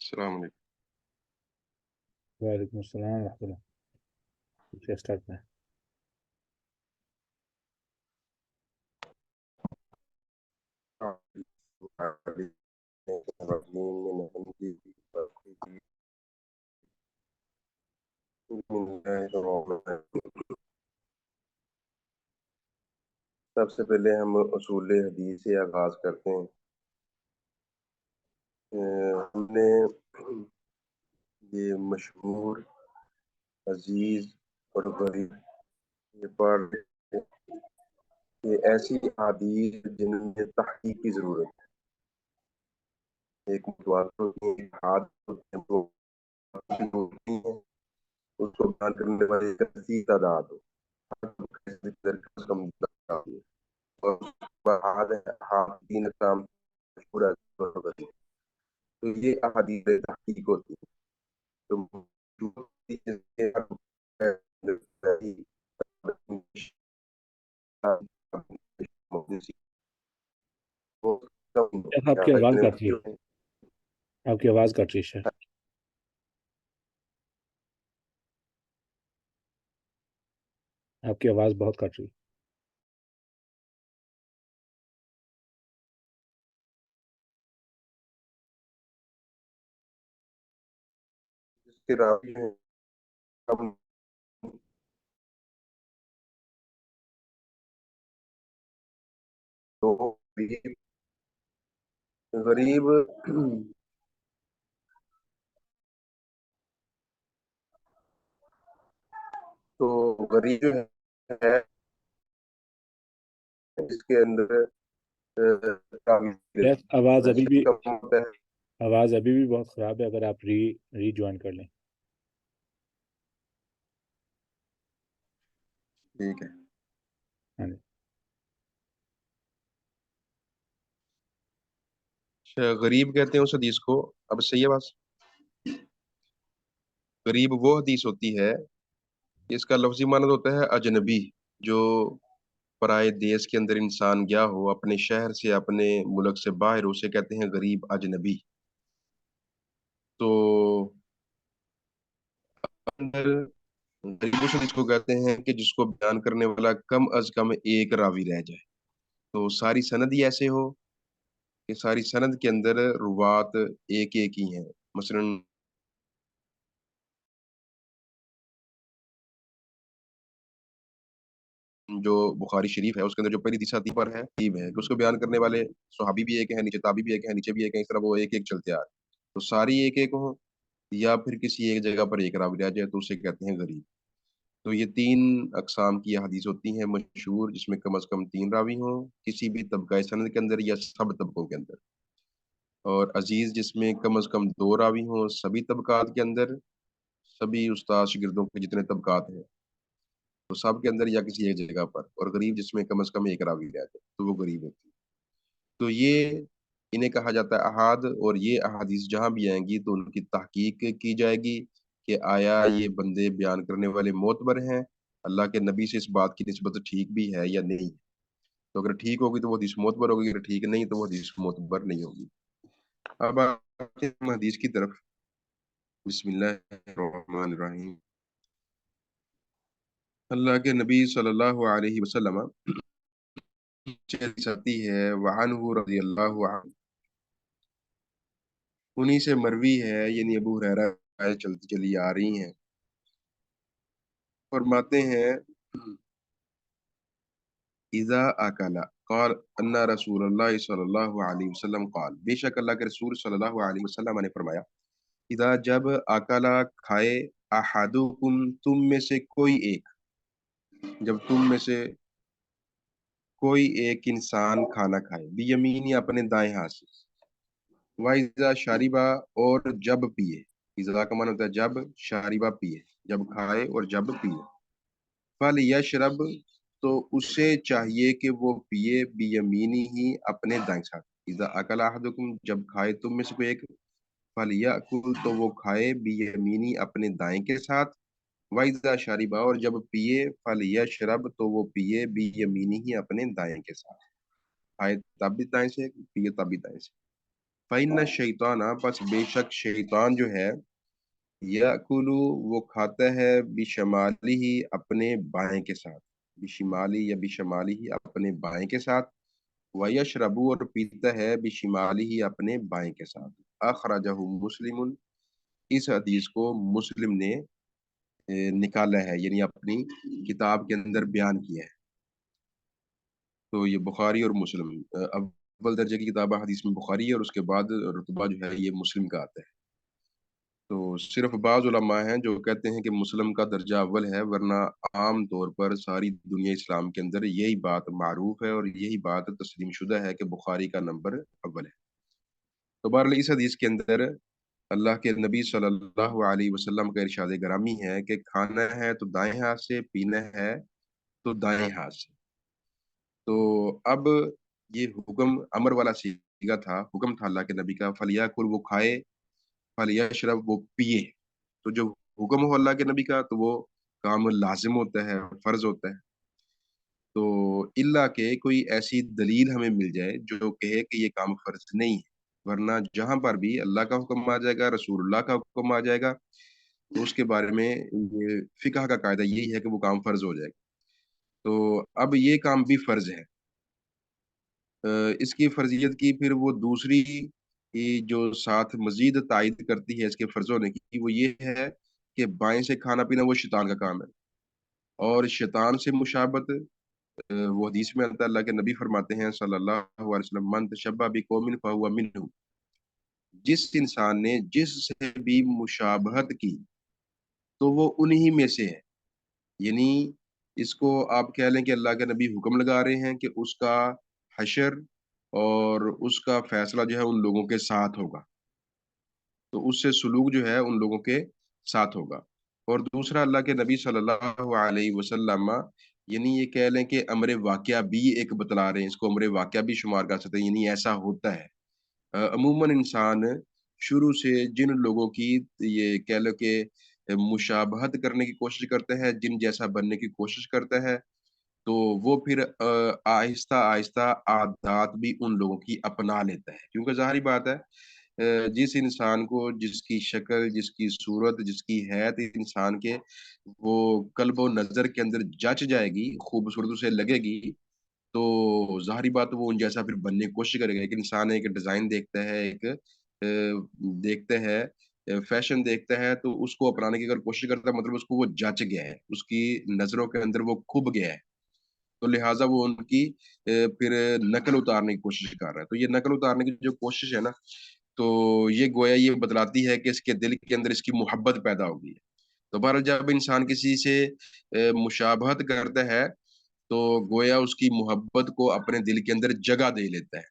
السلام علیکم۔ وعلیکم السلام ورحمۃ اللہ۔ اسٹارٹ میں سب سے پہلے ہم اصول حدیث سے آغاز کرتے ہیں۔ ہم نے یہ مشہور، عزیز اور غریب یہ پڑھ لیں یہ ایسی احادیث جن میں تحقیق کی ضرورت ہے۔ ایک متواتر اس کو بیان کرنے والی کثیر تعداد ہو تو یہ احادیث تحقیق ہوتی ہے۔ آپ کی آواز کٹ رہی ہے، آپ کی آواز کٹ رہی ہے شیخ۔ آپ کی آواز بہت کٹ رہی ہے۔ غریب تو غریب جو ہے اس کے اندر آواز ابھی بھی بہت خراب ہے، اگر آپ ری جوائن کر لیں۔ ٹھیک ہے۔ غریب کہتے ہیں اس حدیث کو، اب صحیح ہے بات۔ غریب وہ حدیث ہوتی ہے، اس کا لفظی معنی ہوتا ہے اجنبی، جو پرائے دیس کے اندر انسان گیا ہو، اپنے شہر سے اپنے ملک سے باہر، اسے کہتے ہیں غریب، اجنبی۔ تو غریب اس حدیث کو کہتے ہیں کہ جس کو بیان کرنے والا کم از کم ایک راوی رہ جائے، تو ساری سند ہی ایسے ہو کہ ساری سند کے اندر روات ایک ایک ہی ہیں۔ مثلاً جو بخاری شریف ہے اس کے اندر جو پہلی حدیث آتی پر ہے کہ اس کو بیان کرنے والے صحابی بھی ایک ہیں، نیچے تابعی بھی ایک ہیں، نیچے بھی ایک ہیں، اس طرح وہ ایک ایک چلتے آ رہے ہیں۔ تو ساری ایک ایک ہوں یا پھر کسی ایک جگہ پر ایک راوی رہ جائے تو اسے کہتے ہیں غریب۔ تو یہ تین اقسام کی حدیث ہوتی ہیں مشہور، جس میں کم از کم 3 راوی ہوں کسی بھی طبقہ سند کے اندر یا سب طبقوں کے اندر، اور عزیز جس میں کم از کم 2 راوی ہوں سبھی طبقات کے اندر، سبھی استاد شاگردوں کے جتنے طبقات ہیں تو سب کے اندر یا کسی ایک جگہ پر، اور غریب جس میں کم از کم ایک راوی رہ جائے تو وہ غریب ہوتی ہے۔ تو یہ انہیں کہا جاتا ہے احاد، اور یہ احادیث جہاں بھی آئیں گی تو ان کی تحقیق کی جائے گی کہ آیا یہ بندے بیان کرنے والے معتبر ہیں، اللہ کے نبی سے اس بات کی نسبت ٹھیک بھی ہے یا نہیں۔ تو اگر ٹھیک ہوگی تو وہ حدیث معتبر ہوگی، اگر ٹھیک نہیں تو وہ حدیث معتبر نہیں ہوگی۔ اب آتے ہیں حدیث کی طرف۔ بسم اللہ الرحمن الرحیم۔ اللہ کے نبی صلی اللہ علیہ وسلم آتی ہے وعنہ رضی اللہ عنہ، انہی سے مروی ہے، یعنی ابو ہریرہ چلتی چلی آ رہی ہیں، فرماتے ہیں اذا اکل قال ان رسول اللہ صلی اللہ علیہ وسلم قال، بے شک اللہ کے رسول صلی اللہ علیہ وسلم نے فرمایا، اذا جب اکلا کھائے، احدکم تم میں سے کوئی ایک، جب تم میں سے کوئی ایک انسان کھانا کھائے، بیمینی اپنے دائیں ہاتھ سے، وَإِذَا شَرِبَ اور جب پیے، اذا کا معنی ہوتا ہے جب، شاربہ پیے، جب کھائے اور جب پیے، فَلْيَشْرَبْ تو اسے چاہیے کہ وہ پیے، بِيَمِينِهِ اپنے دائیں ساتھ، اذا اکل احدکم جب کھائے تم میں سے کوئی ایک، فَلْيَأْكُلْ تو وہ کھائے، بِيَمِينِهِ اپنے دائیں کے ساتھ، وَإِذَا شَرِبَ اور جب پیے، فَلْيَشْرَبْ تو وہ پیے، بِيَمِينِهِ اپنے دائیں کے ساتھ، کھائے تب بھی دائیں سے، پیے تب بھی دائیں سے۔ फ़इन्न शैताना, बस बेशक शैतान जो है, याकुलु वो खाता है बिशमालिही अपने बाएं के साथ, बिशिमाली या बिशमालिही अपने बाएं के साथ, वयशरबु और पीता है बिशिमालिही अपने बाएं के साथ। अखरजहु मुस्लिमुन, इस हदीस को मुस्लिम ने निकाला है, यानी अपनी किताब के अंदर बयान किया है। तो ये बुखारी और मुस्लिम अव्वल दर्जे की किताब हदीस में बुखारी है, और उसके बाद रुतबा जो है ये मुस्लिम का आता है। तो सिर्फ बाज़ उलमा हैं जो कहते हैं कि मुस्लिम का दर्जा अव्वल है, वरना आम तौर पर सारी दुनिया इस्लाम के अंदर यही बात मारूफ है और यही बात तस्लीम शुदा है कि बुखारी का नंबर अव्वल है। तो बहरहाल इस हदीस के अंदर अल्लाह के नबी सल्लल्लाहु अलैहि वसल्लम का इरशाद ग्रामी है कि खाना है तो दाएं हाथ से, पीना है तो दाएं हाथ से। तो अब ये हुक्म अमर वाला सीगा था, हुक्म था अल्लाह के नबी का, फलियाकुल वो खाए, फलियशरब वो पिए। तो जो हुक्म हो अल्लाह के नबी का तो वो काम लाज़िम होता है, फ़र्ज़ होता है। तो इल्ला के कोई ऐसी दलील हमें मिल जाए जो कहे कि ये काम फ़र्ज़ नहीं है। वरना जहाँ पर भी अल्लाह का हुक्म आ जाएगा, रसूलुल्लाह का हुक्म आ जाएगा, तो उसके बारे में ये फ़िक़ह का कायदा यही है कि वो काम फ़र्ज़ हो जाएगा। तो अब ये काम भी फ़र्ज़ है। इसकी फ़र्ज़ियत की फिर वो दूसरी जो साथ मज़ीद तायीद करती है इसके फ़र्ज़ होने की, वो ये है कि बाएँ से खाना-पीना वो शैतान का काम है। और शैतान से मुशाबत वो हदीस में आता है, अल्लाह के नबी फरमाते हैं सल्लल्लाहु अलैहि वसल्लम, मन तशब्बह बिकौमिन फहुवा मिन्हुम, जिस इंसान ने जिससे भी मुशाबहत की, तो वो उन्हीं में से है। यानी इसको आप कह लें कि अल्लाह के नबी हुक्म लगा रहे हैं कि उसका हशर और उसका फैसला जो है उन लोगों के साथ होगा। तो उससे सुलूक जो है उन लोगों के साथ होगा। और दूसरा अल्लाह के नबी सल्लल्लाहु अलैहि वसल्लम यानी ये कह लें कि अम्र वाक़या भी एक बतला रहे हैं, इसको अम्र वाक़या भी शुमार कर सकते हैं, यानी ऐसा होता है। अमूमन इंसान शुरू से जिन लोगों की ये कह लो कि मुशाबहत करने की कोशिश करता है, जिन जैसा बनने की कोशिश करता है, तो वो फिर आहिस्ता-आहिस्ता आदत भी उन लोगों की अपना लेता है। क्योंकि ज़ाहिर-सी बात है, जिस इंसान को जिसकी शक्ल, जिसकी सूरत, जिसकी हैत इंसान के वो कल्ब और नज़र के अंदर जच जाएगी, खूबसूरत उसे लगेगी, तो ज़ाहिर-सी बात है वो उन जैसा फिर बनने की कोशिश करेगा। एक इंसान एक डिज़ाइन देखता है, एक देखता है फ़ैशन देखता है, तो उसको अपनाने की अगर कोशिश करता है मतलब उसको वो जच गया है, उसकी नज़रों के अंदर वो खुभ गया है। तो लिहाज़ा वो उनकी फिर नकल उतारने की कोशिश कर रहा है। तो ये नकल उतारने की जो कोशिश है ना, तो ये गोया ये बतलाती है कि इसके दिल के अंदर इसकी मोहब्बत पैदा हो गई है। तो बहरहाल जब इंसान किसी से मुशाबहत करता है, तो गोया उसकी मोहब्बत को अपने दिल के अंदर जगह दे लेता है।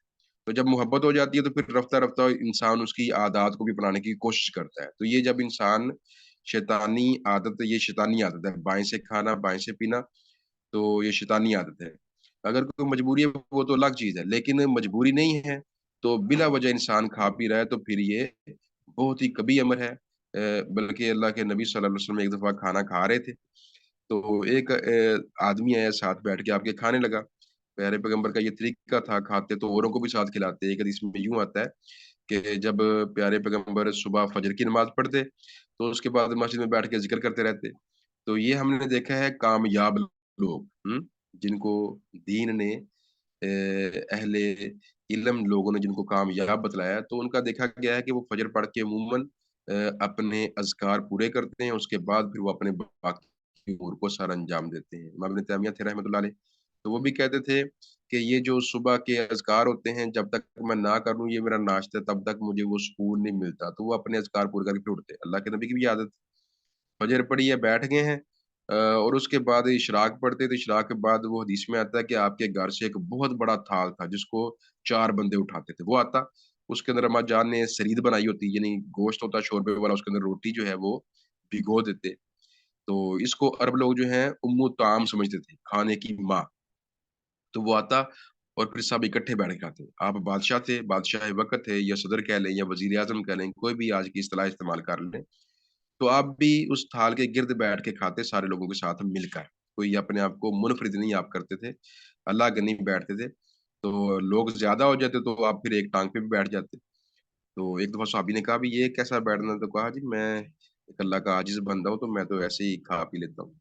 तो जब मोहब्बत हो जाती है तो फिर रफ्ता-रफ्ता इंसान उसकी आदत को भी अपनाने की कोशिश करता है। तो ये जब इंसान शैतानी आदत ये शैतानी आदत है, बाएँ से खाना, बाएँ से पीना, तो ये शैतानी आदत है। अगर कोई मजबूरी है वो तो अलग चीज़ है, लेकिन मजबूरी नहीं है, तो बिला वजह इंसान खा पी रहा है तो फिर ये बहुत ही कबीह अमर है। बल्कि अल्लाह के नबी सल्लल्लाहु अलैहि वसल्लम एक दफ़ा खाना खा रहे थे, तो एक आदमी आया साथ बैठ के आपके खाने लगा। प्यारे पैगंबर का ये तरीका था, खाते तो औरों को भी साथ खिलाते। एक हदीस में यूँ आता है कि जब प्यारे पैगंबर सुबह फजर की नमाज़ पढ़ते, तो उसके बाद मस्जिद में बैठ के ज़िक्र करते रहते। तो ये हमने देखा है कामयाब लोग, जिनको दीन ने अहले इल्म लोगों ने जिनको कामयाब बतलाया, तो उनका देखा गया है कि वो फजर पढ़ के अमूमन अपने अज़कार पूरे करते हैं, उसके बाद फिर वो अपने बाकी उमूर को सर अंजाम देते हैं। इमाम इब्न तैमिया थे रहमतुल्लाह अलैह, तो वो भी कहते थे कि ये जो सुबह के अज़कार होते हैं, जब तक मैं ना कर लूँ ये मेरा नाश्ता है, तब तक मुझे वो सुकून नहीं मिलता। तो वो अपने अज़कार पूरे करके फिर उठते। अल्लाह के नबी की भी आदत, फजर पढ़ी है, बैठ गए हैं, और उसके बाद इशराक पढ़ते थे। इशराक के बाद वो हदीस में आता है कि आपके घर से एक बहुत बड़ा थाल था, जिसको 4 बंदे उठाते थे। वो आता, उसके अंदर अम्मा जान ने सरीद बनाई होती, यानी गोश्त होता है शोरबे वाला, उसके अंदर रोटी जो है वो भिगो देते। तो इसको अरब लोग जो हैं उम्मु ताम समझते थे, खाने की माँ। तो वो आता और फिर सब इकट्ठे बैठ के खाते। आप बादशाह थे, बादशाह वक़्त थे, या सदर कह लें या वज़ीर-ए-आज़म कह लें, कोई भी आज की इस्तिलाह इस्तेमाल कर लें। तो आप भी उस थाल के गिर्द बैठ के खाते सारे लोगों के साथ मिलकर। कोई अपने आप को मुनफ़रिद नहीं आप करते थे, अलग नहीं बैठते थे। तो लोग ज़्यादा हो जाते तो आप फिर एक टाँग पे भी बैठ जाते। تو एक दफ़ा सहाबी ने कहा, "भी ये कैसा बैठना?" तो कहा, "जी मैं एक अल्लाह का आजिज़ बंदा हूँ, तो मैं तो ऐसे ही खा पी लेता हूँ।"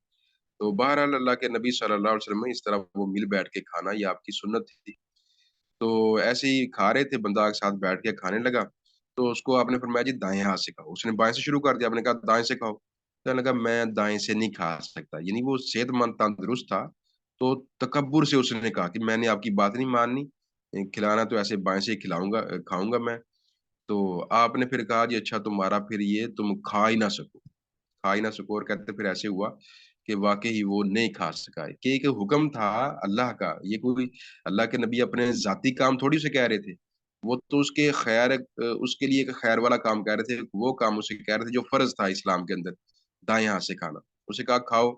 तो बहरहाल अल्लाह के नबी सल्लल्लाहु अलैहि वसल्लम इस तरह वो मिल बैठ के खाना ये आपकी सुन्नत थी। तो ऐसे ही खा रहे थे, बंदा के साथ बैठ के खाने लगा, तो उसको आपने फरमाया जी दाएँ हाथ से खाओ। उसने बाएँ से शुरू कर दिया, आपने कहा दाएँ से खाओ। कहने लगा मैं दाएँ से नहीं खा सकता, यानी वो सेहतमंद तंदुरुस्त था, तो तकब्बुर से उसने कहा कि मैंने आपकी बात नहीं माननी, खिलाना तो ऐसे बाएँ से ही खिलाऊँगा खाऊँगा मैं। तो आपने फिर कहा जी अच्छा तुम्हारा फिर ये तुम खा ही ना सको और कहते फिर ऐसे हुआ कि वाक़ई ही वो नहीं खा सका। कि एक हुक्म था अल्लाह का, ये कोई अल्लाह के नबी अपने ज़ाती काम थोड़ी उसे कह रहे थे। वो तो उसके उसके लिए एक खैर वाला काम कह रहे थे, वो काम उसे कह रहे थे जो फ़र्ज़ था इस्लाम के अंदर, दाएँ हाथ से खाना। उसे कहा खाओ।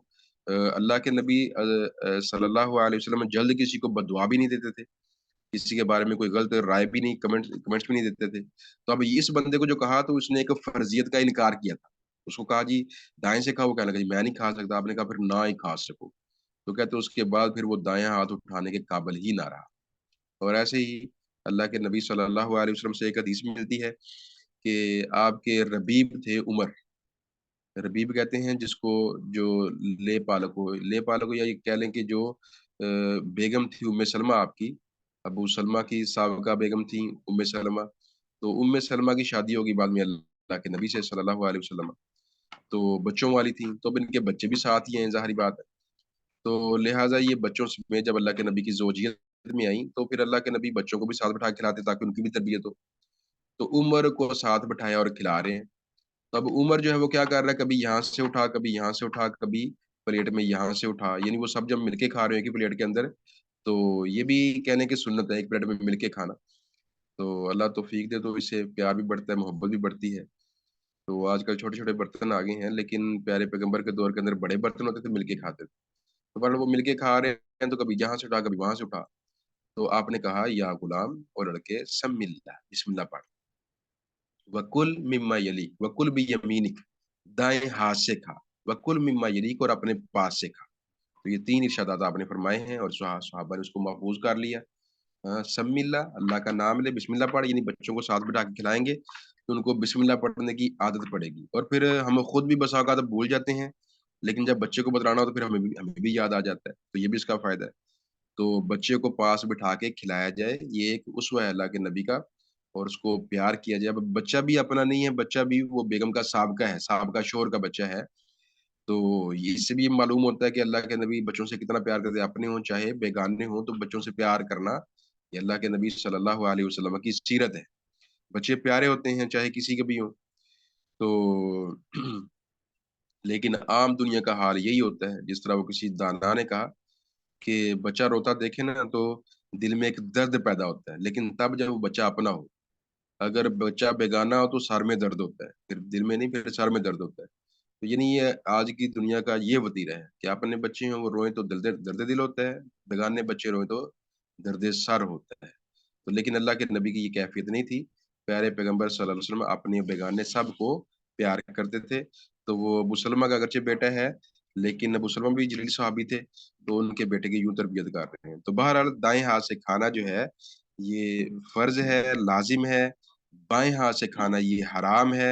अल्लाह के नबी सल्लल्लाहु अलैहि वसल्लम जल्द किसी को बददुआ भी नहीं देते थे। किसी के बारे में कोई गलत राय भी नहीं कमेंट्स भी नहीं देते थे। तो अब इस बंदे को जो कहा तो उसने एक फ़र्ज़ियत का इनकार किया था। उसको कहा जी दाएँ से खाओ, वो कहने लगा जी मैं नहीं खा सकता। आपने कहा फिर ना ही खा सको। तो कहते उसके बाद फिर वो दायाँ हाथ उठाने के काबिल ही ना रहा। और ऐसे ही अल्लाह के नबी सल्लल्लाहु अलैहि वसल्लम से एक हदीस में मिलती है कि आपके रबीब थे उमर। रबीब कहते हैं जिसको जो लेपालक हो या ये कह लें कि जो बेगम थी उम्मे सलमा आपकी, अबू सलमा की साबिक़ा बेगम थी उम्मे सलमा। तो उम्मे सलमा की शादी होगी बाद में अल्लाह के नबी से सल्लल्लाहु अलैहि वसल्लम। तो बच्चों वाली थी, तो अब इनके बच्चे भी साथ ही हैं ज़ाहिर-सी बात है। तो लिहाज़ा ये बच्चों में जब अल्लाह के नबी की ज़ौजियत में आईं, तो फिर अल्लाह के नबी बच्चों को भी साथ बिठा के खिलाते ताकि उनकी भी तरबियत हो। तो उमर को साथ बिठाया और खिला रहे हैं। तब उमर जो है वो क्या कर रहा है, कभी यहाँ से उठा, कभी यहाँ से उठा, कभी प्लेट में यहाँ से उठा, यानी वो सब जब मिलके खा रहे हैं एक ही प्लेट के अंदर, तो ये भी कहने की सुन्नत है एक प्लेट में मिलके खाना। तो अल्लाह तौफ़ीक दे तो इससे प्यार भी बढ़ता है, मोहब्बत भी बढ़ती है। तो आजकल छोटे-छोटे बर्तन आ गए हैं, लेकिन प्यारे पैगंबर के दौर के अंदर बड़े बर्तन होते थे, मिलके खाते थे। तो बहरहाल वो मिलके खा रहे हैं, तो कभी यहाँ से उठा, कभी वहाँ से उठा। तो आपने कहा, "या गुलाम ओ लड़के सम्मिल्लाह, बिस्मिल्लाह पढ़। वकुल मिम्मा यलीक, वकुल बियमीनिक, दाएँ हाथ से खा, वकुल मिम्मा यलीक और अपने पास से खा।" तो ये 3 इरशादात आपने फरमाए हैं और सहाबा ने उसको महफूज़ कर लिया। सम्मिल्लाह अल्लाह का नाम ले, बिस्मिल्लाह पढ़ यानी बच्चों को साथ बिठा के खिलाएँगे, तो उनको बिस्मिल्लाह पढ़ने की आदत पड़ेगी और फिर हम खुद भी बसा औकात भूल जाते हैं, लेकिन जब बच्चे को बतलाना हो तो फिर हमें भी याद आ जाता है, तो ये भी इसका फ़ायदा है। तो बच्चे को पास बिठा के खिलाया जाए, ये एक उसवा है अल्लाह के नबी का और उसको प्यार किया जाए। अब बच्चा भी अपना नहीं है, बच्चा भी वो बेगम का साबका है, साबका शौहर का बच्चा है। तो ये इससे भी मालूम होता है कि अल्लाह के नबी बच्चों से कितना प्यार करते हैं, अपने हों चाहे बेगाने हों, तो बच्चों से प्यार करना, ये अल्लाह के नबी सल्लल्लाहु अलैहि वसल्लम की सीरत है। बच्चे प्यारे होते हैं, चाहे किसी के भी हों। तो लेकिन आम दुनिया का हाल यही होता है, जिस तरह वो किसी दाना ने कहा कि बच्चा रोता देखे ना तो दिल में एक दर्द पैदा होता है, लेकिन तब जब वो बच्चा अपना हो। अगर बच्चा बेगाना हो तो सर में दर्द होता है, फिर दिल में नहीं फिर सर में दर्द होता है। तो यानी ये आज की दुनिया का ये वतीरा है कि अपने बच्चे हों वो रोएँ तो दर्द दिल होता है, बेगाने बच्चे रोएँ तो दर्द सर होता है। तो लेकिन अल्लाह के नबी की ये कैफ़ियत नहीं थी। प्यारे पैगंबर सल्लल्लाहु अलैहि वसल्लम अपने बेगाने सबको प्यार करते थे। तो वो अबू सलमा का अगरचे बेटा है, लेकिन अबू सलमा भी जलील सहाबी थे, तो उनके बेटे की यूँ तरबियत कर रहे हैं। तो बहरहाल दाएँ हाथ से खाना जो है, ये फ़र्ज़ है, लाज़िम है। बाएँ हाथ से खाना ये हराम है,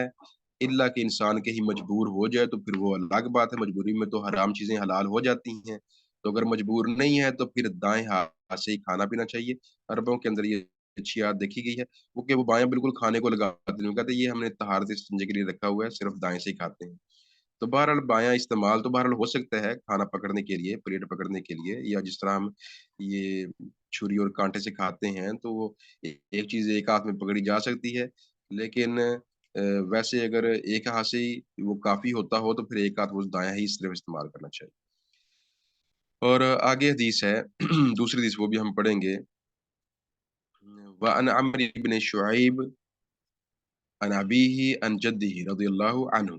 इल्ला कि इंसान कहीं मजबूर हो जाए तो फिर वो अलग बात है, मजबूरी में तो हराम चीज़ें हलाल हो जाती हैं। तो अगर मजबूर नहीं है तो फिर दाएँ हाथ से ही खाना-पीना चाहिए। अरबों के अंदर ये अच्छी आदत देखी गई है, वो बायाँ बिल्कुल खाने को लगाते नहीं, वो कहते हैं ये हमने तहारत-ए-संजे के लिए रखा हुआ है, सिर्फ़ दाएँ से ही खाते हैं। तो बहरहाल बायाँ इस्तेमाल तो बहरहाल हो सकता है खाना पकड़ने के लिए, प्लेट पकड़ने के लिए या जिस तरह हम ये छुरी और काँटे से खाते हैं, तो वो एक चीज़ एक हाथ में पकड़ी जा सकती है। लेकिन वैसे अगर एक हाथ से ही वो काफ़ी होता हो, तो फिर एक हाथ वो दायाँ ही सिर्फ़ इस्तेमाल करना चाहिए। और आगे हदीस है, दूसरी हदीस वो भी हम पढ़ेंगे। व अन अम्र इब्न शुअैब अन अबीही अन जद्दिही रज़ियल्लाहु अन्हु।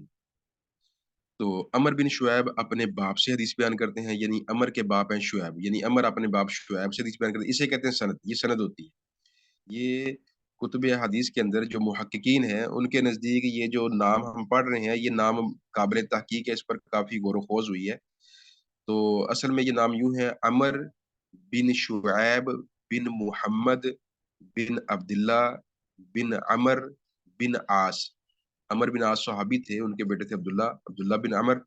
तो अमर बिन शुऐब अपने बाप से हदीस बयान करते हैं, यानी अमर के बाप हैं शुऐब, यानी अमर अपने बाप शुऐब से हदीस बयान करते हैं। इसे कहते हैं सनद, ये सनद होती है। ये कुतुब हदीस के अंदर जो मुहक्किकीन हैं, उनके नज़दीक ये जो नाम हम पढ़ रहे हैं, ये नाम काबिल तहकीक है, इस पर काफ़ी गौर-व-ख़ोज़ हुई है। तो असल में ये नाम यूँ है अमर बिन शुऐब बिन मुहम्मद बिन अब्दुल्लाह बिन अमर बिन आस, अमर बिन आस सहाबी थे, उनके बेटे थे अब्दुल्ला, अब्दुल्ला बिन अमर,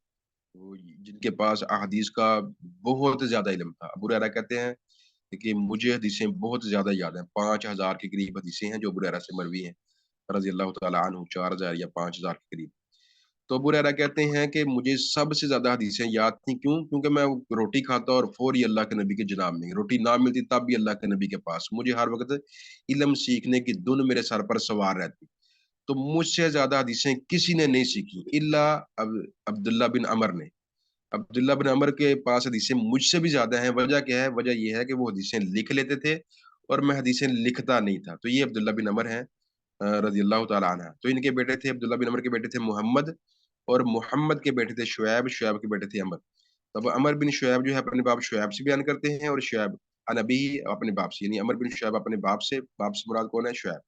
वो जिनके पास अहादीस का बहुत ज़्यादा इल्म था। अबू हुरैरा कहते हैं कि मुझे हदीसें बहुत ज़्यादा याद हैं, 5000 के करीब हदीसें हैं जो अबू हुरैरा से मरवी हैं, रज़ी अल्लाह तआला अन्हु, 4000 या 5000 के करीब। तो अबू हुरैरा कहते हैं कि मुझे सबसे ज़्यादा हदीसें याद थी, क्यों? क्योंकि मैं रोटी खाता और फ़ौरी अल्लाह के नबी के जनाब में, रोटी ना मिलती तब भी अल्लाह के नबी के पास। मुझे हर वक़्त इल्म सीखने की धुन मेरे सर पर सवार रहती। तो मुझसे ज़्यादा हदीसें किसी ने नहीं सीखी इल्ला अब्दुल्ला बिन अमर ने। अब्दुल्ला बिन अमर के पास हदीसें मुझसे भी ज़्यादा हैं। वजह क्या है? वजह ये है कि वो हदीसें लिख लेते थे और मैं हदीसें लिखता नहीं था। तो ये अब्दुल्ला बिन अमर हैं, रज़ियल्लाहु तआला अन्हा। तो इनके बेटे थे, अब्दुल्ला बिन अमर के बेटे थे मुहम्मद, और मुहम्मद के बेटे थे शुऐब, शुऐब के बेटे थे अमर। तब अमर बिन शुऐब जो है अपने बाप शुऐब से बयान करते हैं, और शुऐब अन अबीही, अपने बाप से, यानी अमर बिन शुऐब अपने बाप से मुराद कौन है? शुऐब।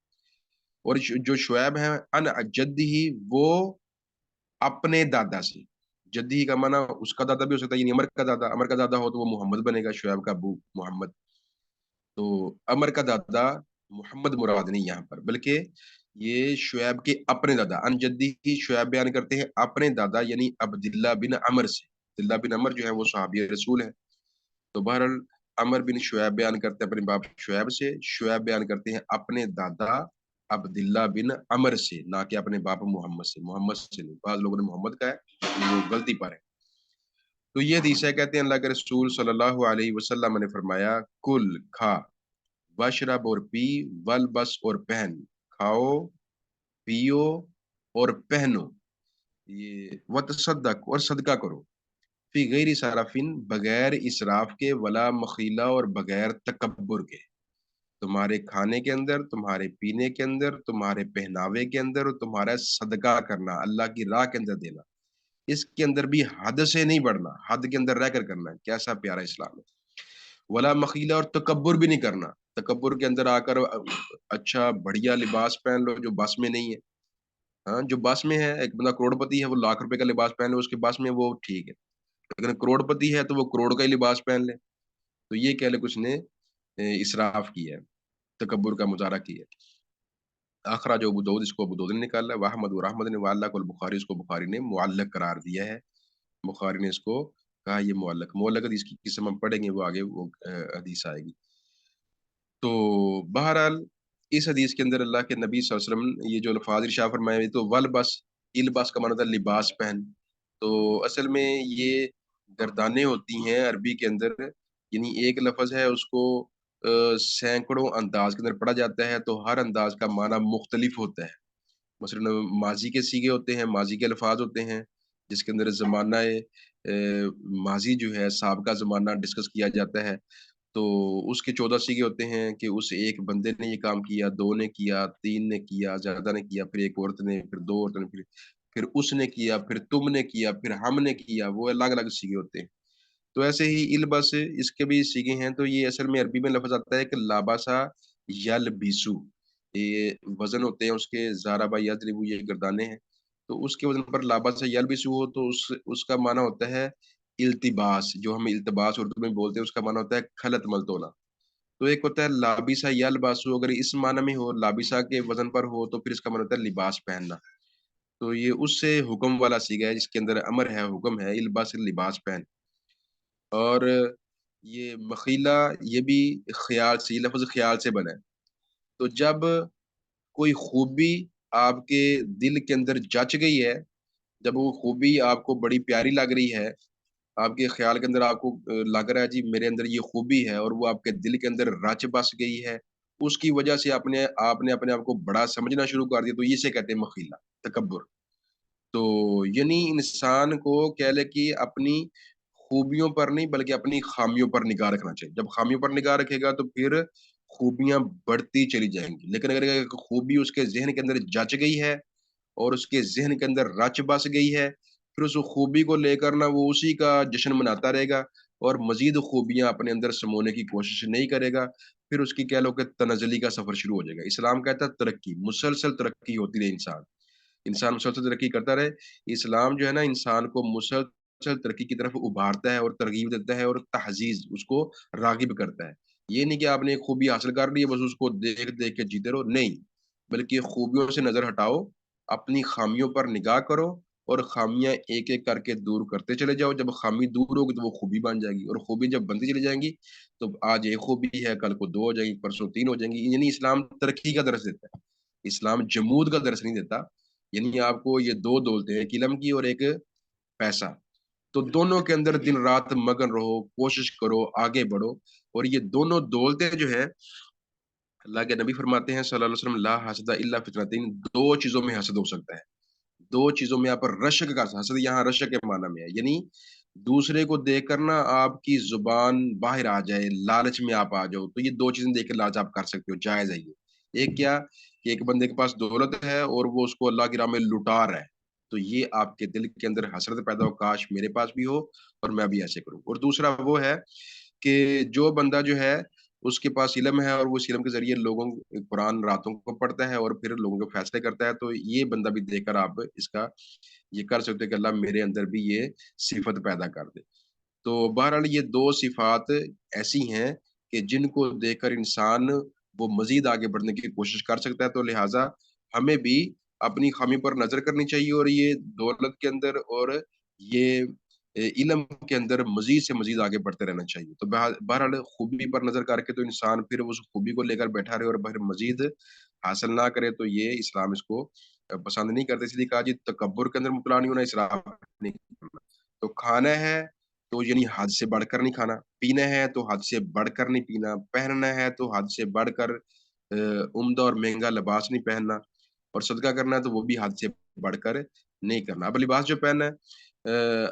और जो शुऐब है अन जद्दिही, वो अपने दादा से। जद्दी का माना उसका दादा भी हो सकता है, यानी अमर का दादा हो तो वो मोहम्मद बनेगा, शुऐब का अब्बू मोहम्मद। तो अमर का दादा मोहम्मद मुराद नहीं यहाँ पर, बल्कि ये शुऐब के अपने दादा, अन जद्दी की शुऐब बयान करते हैं अपने दादा, यानी अब्दुल्लाह बिन अमर से। अब्दुल्लाह बिन अमर जो है वो सहाबी रसूल है। तो बहरहाल अमर बिन शुऐब बयान करते हैं अपने बाप शुऐब से, शुऐब बयान करते हैं अपने दादा अब्दुल्लाह बिन अमर से, ना कि अपने बाप मोहम्मद से नहीं। बाज़ लोगों ने मोहम्मद कहा है, लेकिन वो गलती पर है। तो ये हदीस है, कहते हैं अल्लाह के रसूल सल्लल्लाहु अलैहि वसल्लम ने फरमाया, कुल खा, वशरब और पी, वल्बस और पहन, खाओ, पियो और पहनो, ये वतसद्दक और सदका करो, फी गैर सारफिन, बगैर इसराफ के, वला मखीला और बगैर तकब्बुर के। तुम्हारे खाने के अंदर, तुम्हारे पीने के अंदर, तुम्हारे पहनावे के अंदर, और तुम्हारा सदका करना, अल्लाह की राह के अंदर देना, इसके अंदर भी हद से नहीं बढ़ना, हद के अंदर रहकर करना है। कैसा प्यारा इस्लाम है। वला मखीला, और तकब्बुर भी नहीं करना। तकब्बुर के अंदर आकर अच्छा बढ़िया लिबास पहन लो जो बस में नहीं है। हाँ, जो बस में है, एक बंदा करोड़पति है, वो लाख रुपए का लिबास पहन ले, उसके बस में, वो ठीक है। लेकिन करोड़पति है तो वो करोड़ का ही लिबास पहन ले। तो ये कह ले कुछ ने इसराफ किया है, तकब्बुर का मुज़ाहरा किया है। अखराज अबू दाऊद, इसको अबू दाऊद ने निकाला है, व अहमद और अहमद ने, व अल्लक़ अल बुखारी, इसको बुखारी ने मुअल्लक़ करार दिया है। बुखारी ने इसको कहा ये मुअल्लक़। मुअल्लक़ हदीस की किस्म हम पढ़ेंगे, वो आगे वो हदीस आएगी। तो बहरहाल इस हदीस के अंदर अल्लाह के नबी सल्लल्लाहु अलैहि वसल्लम ये जो अल्फ़ाज़ इरशाद फरमाए, तो वल्बस, इल्बस का माना होता है लिबास पहन। तो असल में ये गर्दानें होती हैं अरबी के अंदर, यानी एक लफ़्ज़ है, उसको सैकड़ों अंदाज़ के अंदर पढ़ा जाता है, तो हर अंदाज़ का माना मुख्तलिफ होता है। मसलन माज़ी के सीगे होते हैं, माज़ी के अल्फ़ाज़ होते हैं, जिसके अंदर माज़ी जो है, साबिक़ा ज़माना डिस्कस किया जाता है। तो उसके 14 सीगे होते हैं कि उस एक बंदे ने ये काम किया, 2 ने किया, 3 ने किया, ज़्यादा ने किया, फिर 1 औरत ने, फिर 2 औरतों ने, फिर उसने किया, फिर तुमने किया, फिर हमने किया, वो अलग-अलग सीगे होते हैं। तो ऐसे ही इल्बस, इसके भी सीगे हैं, तो ये असल में अरबी में लफ़्ज़ आता है कि लाबासा यल्बिसु, ये वज़न होते हैं उसके, ज़ारबा यज़रिबु, ये गर्दानें हैं। तो उसके वज़न पर लाबासा यल्बिसु हो, तो उसका माना होता है इल्तिबास, जो हम इल्तिबास उर्दू में बोलते हैं, उसका माना होता है खलत-मलत होना। तो एक होता है लाबिसा यल्बासु, अगर इस माना में हो, लाबिसा के वज़न पर हो, तो फिर इसका माना होता है लिबास पहनना। तो ये उससे हुक्म वाला सीगा है, जिसके अंदर अमर है, हुक्म है, इल्बास, लिबास पहन। और ये मखीला, ये भी ख़याल से, ये लफ़्ज़ ख़याल से बना है। तो जब कोई खूबी आपके दिल के अंदर जच गई है, जब वो खूबी आपको बड़ी प्यारी लग रही है, आपके ख़्याल के अंदर आपको लग रहा है जी मेरे अंदर ये खूबी है, और वो आपके दिल के अंदर रच बस गई है, उसकी वजह से आपने आपने अपने आप को बड़ा समझना शुरू कर दिया, तो इसे कहते हैं मखीला, तकब्बुर। तो यानी इंसान को कह लें कि अपनी खूबियों पर नहीं, बल्कि अपनी खामियों पर निगाह रखना चाहिए। जब खामियों पर निगाह रखेगा तो फिर खूबियाँ बढ़ती चली जाएँगी। लेकिन अगर एक खूबी उसके ज़हन के अंदर जच गई है और उसके ज़हन के अंदर रच बस गई है, फिर उस खूबी को लेकर ना वो उसी का जश्न मनाता रहेगा और मज़ीद खूबियाँ अपने अंदर समोने की कोशिश नहीं करेगा। फिर उसकी कह लो कि तनज़्ज़ुली का सफ़र शुरू हो जाएगा। इस्लाम कहता है तरक्की, मुसलसल तरक्की होती रहे इंसान। इंसान मुसलसल तरक्की करता रहे। इस्लाम जो है ना, इंसान को मुसलसल तरक्की की तरफ उभारता है और तरग़ीब देता है और तहज़ीज़, उसको राग़िब करता है। ये नहीं कि आपने एक खूबी हासिल कर ली है, बस उसको देख-देख के जीते रहो, नहीं। بلکہ خوبیوں سے نظر ہٹاؤ، اپنی خامیوں پر نگاہ کرو اور خامیاں ایک ایک کر کے دور کرتے چلے جاؤ۔ جب خامی دور ہوگی تو وہ خوبی بن جائے گی، اور خوبی جب بنتی چلی جائیں گی تو آج ایک خوبی ہے، کل کو دو ہو جائیں گی، پرسوں تین ہو جائیں گی۔ یعنی اسلام ترقی کا درس دیتا ہے، اسلام جمود کا درس نہیں دیتا۔ یعنی آپ کو یہ دو دولتیں ہیں، ایک علم کی اور ایک پیسہ، تو دونوں کے اندر دن رات مگن رہو، کوشش کرو، آگے بڑھو۔ اور یہ دونوں دولتیں جو ہیں، اللہ کے نبی فرماتے ہیں صلی اللہ علیہ وسلم، لا حسد الا فطرتین، دو چیزوں میں حسد ہو سکتا ہے، دو چیزوں میں۔ یہاں پر رشک کا حسد، یہاں رشک کے معنی میں ہے، یعنی دوسرے کو دیکھ کر نا آپ کی زبان باہر آ جائے، لالچ میں آپ آ جاؤ، تو یہ دو چیزیں دیکھ کے لالچ آپ کر سکتے ہو، جائز ہے یہ۔ ایک کیا کہ ایک بندے کے پاس دولت ہے اور وہ اس کو اللہ کی راہ میں لٹا رہا ہے، تو یہ آپ کے دل کے اندر حسرت پیدا ہو، کاش میرے پاس بھی ہو اور میں بھی ایسے کروں۔ اور دوسرا وہ ہے کہ جو بندہ جو ہے اس کے پاس علم ہے اور وہ اس علم کے ذریعے لوگوں قرآن راتوں کو پڑھتا ہے اور پھر لوگوں کے فیصلے کرتا ہے، تو یہ بندہ بھی دیکھ کر آپ اس کا یہ کر سکتے کہ اللہ میرے اندر بھی یہ صفت پیدا کر دے۔ تو بہرحال یہ دو صفات ایسی ہیں کہ جن کو دیکھ کر انسان وہ مزید آگے بڑھنے کی کوشش کر سکتا ہے، تو لہٰذا ہمیں بھی اپنی خامی پر نظر کرنی چاہیے، اور یہ دولت کے اندر اور یہ علم کے اندر مزید سے مزید آگے بڑھتے رہنا چاہیے۔ تو بہرحال خوبی پر نظر کر کے تو انسان پھر اس خوبی کو لے کر بیٹھا رہے اور پھر مزید حاصل نہ کرے، تو یہ اسلام اس کو پسند نہیں کرتے۔ اس لیے کہا جی تکبر کے اندر مبتلا نہیں ہونا، اسراف نہیں کرنا۔ تو کھانا ہے تو یعنی حد سے بڑھ کر نہیں کھانا، پینا ہے تو حد سے بڑھ کر نہیں پینا، پہننا ہے تو حد سے بڑھ کر عمدہ اور مہنگا لباس نہیں پہننا، اور صدقہ کرنا ہے تو وہ بھی حد سے بڑھ کر نہیں کرنا۔ اب لباس جو پہننا ہے،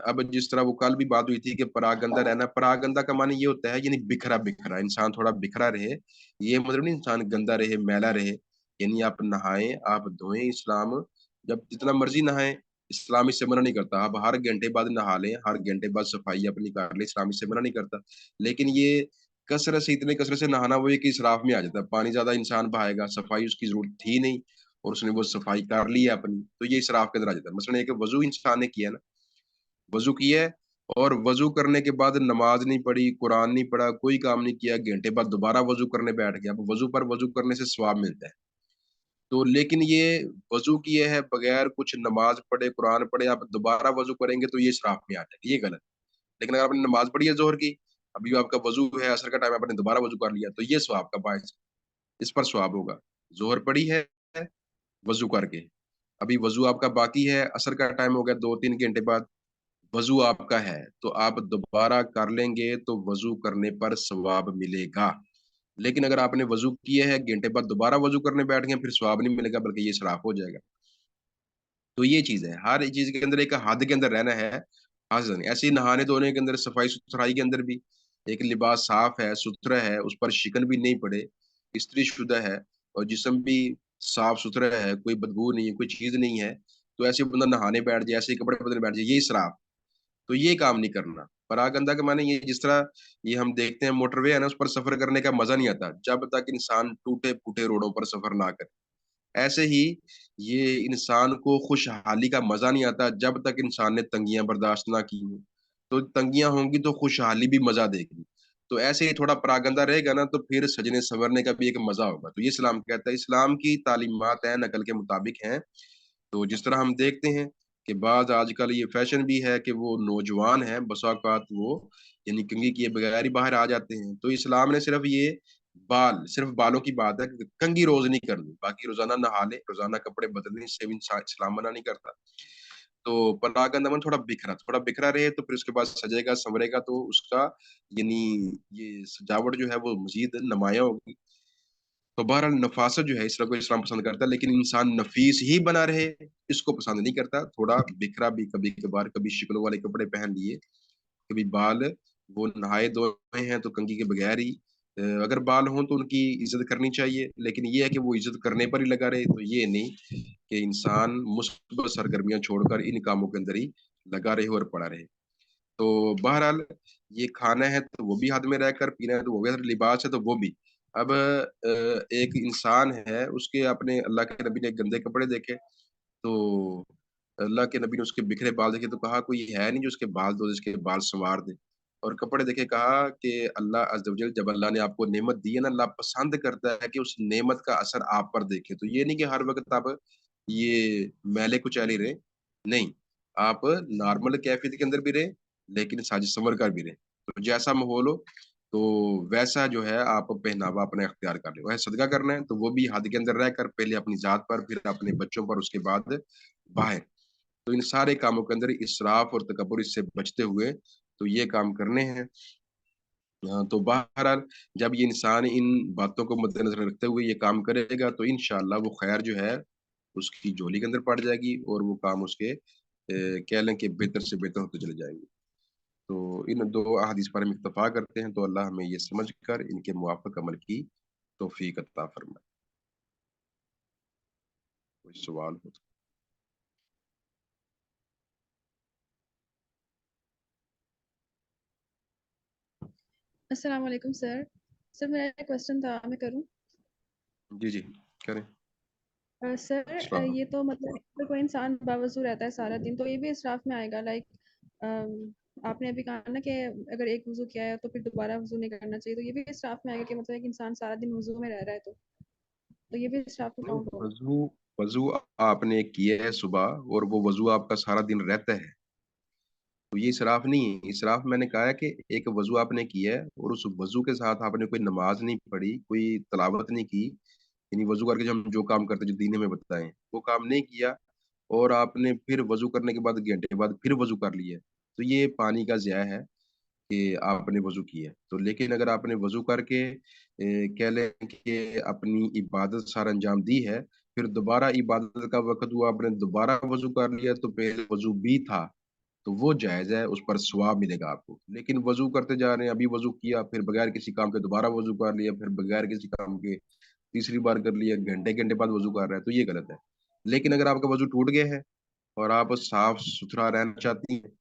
اب جس طرح وہ کل بھی بات ہوئی تھی کہ پراگندہ رہنا، پراگندہ کا معنی یہ ہوتا ہے یعنی بکھرا بکھرا، انسان تھوڑا بکھرا رہے۔ یہ مطلب نہیں انسان گندا رہے، میلا رہے، یعنی آپ نہائیں، آپ دھوئیں، اسلام جب جتنا مرضی نہائیں، اسلام اس سے منع نہیں کرتا۔ آپ ہر گھنٹے بعد نہا لیں، ہر گھنٹے بعد صفائی اپنی کر لیں، اسلام اس سے منع نہیں کرتا۔ لیکن یہ کثرت سے، اتنے کثرت سے نہانا وہ ایک اسراف میں آ جاتا ہے، پانی زیادہ انسان بہائے گا، صفائی اس کی ضرورت تھی نہیں اور اس نے وہ صفائی کر لی ہے اپنی، تو یہ اسراف کے اندر آ جاتا ہے۔ مثلا ایک وضو انسان نے کیا نا، وضو کیا ہے اور وضو کرنے کے بعد نماز نہیں پڑھی، قرآن نہیں پڑھا، کوئی کام نہیں کیا، گھنٹے بعد دوبارہ وضو کرنے بیٹھ گیا، اب وضو پر وضو کرنے سے ثواب ملتا ہے، تو لیکن یہ وضو کیے ہے بغیر کچھ نماز پڑھے، قرآن پڑھے، آپ دوبارہ وضو کریں گے تو یہ اسراف میں آ جائے گا، یہ غلط ہے۔ لیکن اگر آپ نے نماز پڑھی ہے ظہر کی، ابھی آپ کا وضو ہے، عصر کا ٹائم آپ نے دوبارہ وضو کر لیا، تو یہ ثواب کا باعث، اس پر ثواب ہوگا۔ ظہر پڑھی ہے وضو کر کے، ابھی وضو آپ کا باقی ہے، عصر کا ٹائم ہو گیا، 2-3 گھنٹے بعد وضو آپ کا ہے، تو آپ دوبارہ کر لیں گے تو وضو کرنے پر ثواب ملے گا۔ لیکن اگر آپ نے وضو کیا ہے، گھنٹے بعد دوبارہ وضو کرنے بیٹھ گئے، پھر ثواب نہیں ملے گا بلکہ یہ اسراف ہو جائے گا۔ تو یہ چیز ہے، ہر ایک چیز کے اندر ایک حد کے اندر رہنا ہے، حسن ایسے ہی نہانے دھونے کے اندر، صفائی ستھرائی کے اندر بھی ایک لباس صاف ہے، ستھرا ہے، اس پر شکن بھی نہیں پڑے، استری شدہ ہے، اور جسم بھی صاف ستھرا ہے، کوئی بدبو نہیں ہے، کوئی چیز نہیں ہے، تو ایسے بندہ نہانے بیٹھ جائے، ایسے ہی کپڑے بدلنے بیٹھ جائے، یہ اسراف، تو یہ کام نہیں کرنا۔ پراگندہ کے معنی یہ، جس طرح یہ ہم دیکھتے ہیں موٹر وے ہے نا، اس پر سفر کرنے کا مزہ نہیں آتا جب تک انسان ٹوٹے پھوٹے روڈوں پر سفر نہ کرے، ایسے ہی یہ انسان کو خوشحالی کا مزہ نہیں آتا جب تک انسان نے تنگیاں برداشت نہ کی ہوں، تو تنگیاں ہوں گی تو خوشحالی بھی مزہ دے گی، تو ایسے ہی تھوڑا پراگندہ رہے گا نا تو پھر سجنے سنورنے کا بھی ایک مزہ ہوگا۔ تو یہ اسلام کہتا ہے، اسلام کی تعلیمات ہیں نقل کے مطابق ہیں۔ تو جس طرح ہم دیکھتے ہیں کہ بعض آج کل یہ فیشن بھی ہے کہ وہ نوجوان ہیں، بسا اوقات وہ یعنی کنگھی کیے بغیر ہی باہر آ جاتے ہیں، تو اسلام نے صرف یہ صرف بالوں کی بات ہے کہ کنگھی روز نہیں کرنی، باقی روزانہ نہا لے، روزانہ کپڑے بدلنے سے بھی اسلام منع نہیں کرتا۔ تو پراگندہ تھوڑا بکھرا رہے تو پھر اس کے بعد سجے گا سنورے گا تو اس کا یعنی یہ سجاوٹ جو ہے وہ مزید نمایاں ہوگی۔ تو بہرحال نفاست جو ہے اس طرح کو اسلام پسند کرتا ہے، لیکن انسان نفیس ہی بنا رہے اس کو پسند نہیں کرتا، تھوڑا بکھرا بھی کبھی کبھار، کبھی شکلوں والے کپڑے پہن لیے، کبھی بال وہ نہائے دھوئے ہیں تو کنگھی کے بغیر ہی اگر بال ہوں تو ان کی عزت کرنی چاہیے، لیکن یہ ہے کہ وہ عزت کرنے پر ہی لگا رہے، تو یہ نہیں کہ انسان مثبت سرگرمیاں چھوڑ کر ان کاموں کے اندر ہی لگا رہے اور پڑا رہے۔ تو بہرحال یہ کھانا ہے تو وہ بھی حد میں رہ کر، پینا ہے تو وہ بھی، لباس ہے تو وہ بھی۔ اب ایک انسان ہے، اس کے اپنے اللہ کے نبی نے گندے کپڑے دیکھے، تو اللہ کے نبی نے اس کے بکھرے بال دیکھے تو کہا کوئی ہے نہیں جو اس کے بال دھو دے، اس کے بال سنوار دے، اور کپڑے دیکھے کہا کہ اللہ عز و جل جب اللہ نے آپ کو نعمت دی ہے نا، اللہ پسند کرتا ہے کہ اس نعمت کا اثر آپ پر دیکھے. تو یہ نہیں کہ ہر وقت آپ یہ میلے کچیلے رہیں. نہیں، آپ نارمل کیفیت کے اندر بھی رہیں، لیکن ساجِ سنور کر بھی رہیں. تو جیسا ماحول ہو، تو ویسا جو ہے آپ پہناوا اپنا اختیار کر لیں. ویسے صدقہ کرنا ہے تو وہ بھی حد کے اندر رہ کر، پہلے اپنی ذات پر، پھر اپنے بچوں پر، اس کے بعد باہر. تو ان سارے کاموں کے اندر اسراف اور تکبر اس سے بچتے ہوئے تو یہ کام کرنے ہیں. تو بہرحال جب یہ انسان ان باتوں کو مد نظر رکھتے ہوئے یہ کام کرے گا تو انشاءاللہ وہ خیر جو ہے اس کی جھولی کے اندر پڑ جائے گی، اور وہ کام اس کے کہہ لیں کہ بہتر سے بہتر ہوتے چلے جائیں گے. تو ان دو احادیث پر ہم اتفاق کرتے ہیں. تو اللہ ہمیں یہ سمجھ کر ان کے موافق عمل کی توفیق عطا فرمائے. کوئی سوال ہو تو. السلام علیکم سر. سر میرا ایک کوشچن تھا، میں کروں؟ جی جی کریں. سر السلام. یہ تو مطلب اگر کوئی انسان باوضو رہتا ہے سارا دن تو یہ بھی اسراف میں آئے گا. لائک آپ نے ابھی کہا نا کہ اگر ایک وضو کیا ہے تو پھر دوبارہ وضو نہیں کرنا چاہیے، تو یہ بھی اسراف میں آئے گا کہ مطلب ایک انسان سارا دن وضو میں رہ رہا ہے تو یہ بھی اسراف میں کاؤنٹ ہوگا. وضو وضو آپ نے کیا ہے صبح، اور وہ وضو آپ کا سارا دن رہتا ہے، تو یہ اسراف نہیں ہے. اسراف میں نے کہا ہے کہ ایک وضو آپ نے کیا ہے اور اس وضو کے ساتھ آپ نے کوئی نماز نہیں پڑھی، کوئی تلاوت نہیں کی، یعنی وضو کر کے جو ہم جو کام کرتے ہیں جو دین میں بتائیں وہ کام نہیں کیا، اور آپ نے پھر وضو کرنے کے بعد گھنٹے بعد پھر وضو کر لیا، تو یہ پانی کا ضیاع ہے کہ آپ نے وضو کیا ہے. تو لیکن اگر آپ نے وضو کر کے کہہ لیں کہ اپنی عبادت سارا انجام دی ہے، پھر دوبارہ عبادت کا وقت ہوا، آپ نے دوبارہ وضو کر لیا، تو پہلے وضو بھی تھا تو وہ جائز ہے، اس پر ثواب ملے گا آپ کو. لیکن وضو کرتے جا رہے ہیں، ابھی وضو کیا، پھر بغیر کسی کام کے دوبارہ وضو کر لیا، پھر بغیر کسی کام کے تیسری بار کر لیا، گھنٹے گھنٹے بعد وضو کر رہا ہے، تو یہ غلط ہے. لیکن اگر آپ کا وضو ٹوٹ گیا ہے اور آپ صاف ستھرا رہنا چاہتی ہیں،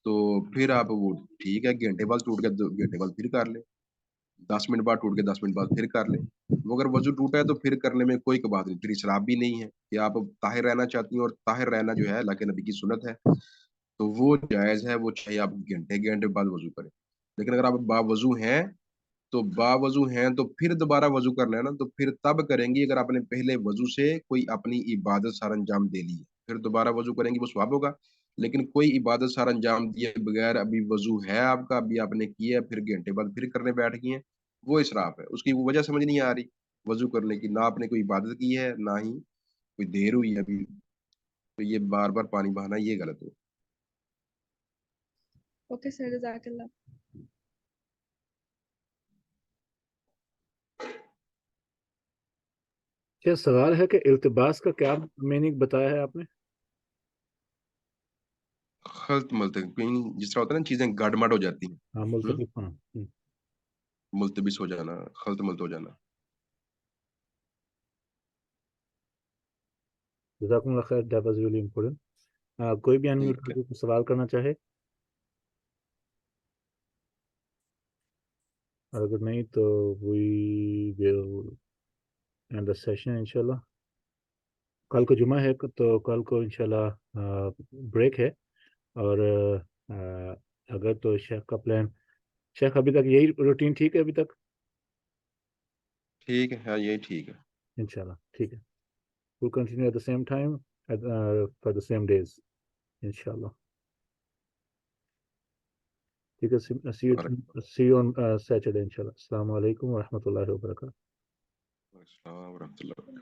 تو پھر آپ وہ ٹھیک ہے، گھنٹے بعد ٹوٹ گیا 2 گھنٹے بعد پھر کر لیں، 10 منٹ بعد ٹوٹ گیا 10 منٹ بعد پھر کر لیں. وہ اگر وضو ٹوٹا ہے تو پھر کرنے میں کوئی بات نہیں، پھر اسراف بھی نہیں ہے کہ آپ طاہر رہنا چاہتی ہیں، اور طاہر رہنا جو ہے اللہ کے نبی کی سنت ہے تو وہ جائز ہے، وہ چاہیے آپ گھنٹے گھنٹے بعد وضو کریں. لیکن اگر آپ باوضو ہیں تو باوضو ہیں تو پھر دوبارہ وضو کرنا ہے نا، تو پھر تب کریں گی اگر آپ نے پہلے وضو سے کوئی اپنی عبادت سر انجام دے لی ہے، پھر دوبارہ وضو کریں گی وہ ثواب ہوگا. لیکن کوئی عبادت سر انجام دیے بغیر ابھی وضو ہے آپ کا، ابھی آپ نے کیا ہے، پھر گھنٹے بعد پھر کرنے بیٹھ گئی ہیں، وہ اسراف ہے. اس کی وجہ سمجھ نہیں آ رہی وضو کرنے کی، نہ آپ نے کوئی عبادت کی ہے نہ ہی کوئی دیر ہوئی ہے ابھی، تو یہ بار بار پانی بہانا یہ غلط ہو. اوکے سر، جزاک اللہ. کیا سوال ہے کہ التباس کا کیا میننگ بتایا ہے آپ نے؟ خلط ملتے کہیں جس طرح ہوتا ہے نا، چیزیں گڑمڑ ہو جاتی ہیں. ہاں، ملتبس. ہاں. ملتبس ہو جانا، خلط ملت ہو جانا. جزاکم اللہ خیر. That was really important. کوئی بھی انمیوٹ ٹھیک ہے. کر کے سوال کرنا چاہے؟ اگر نہیں تو وی ول اینڈ دا سیشن انشاءاللہ. کل کو جمعہ ہے تو کل کو انشاءاللہ بریک ہے، اور اگر تو شیخ کا پلان، شیخ ابھی تک یہی روٹین ٹھیک ہے ابھی تک؟ ٹھیک ہے، ہاں یہی ٹھیک ہے. انشاءاللہ ٹھیک ہے. we'll continue at the same time for the same days انشاءاللہ. ٹھیک ہے. see you on Saturday انشاءاللہ. السلام علیکم ورحمۃ اللہ وبرکاتہ. السلام ورحمۃ اللہ.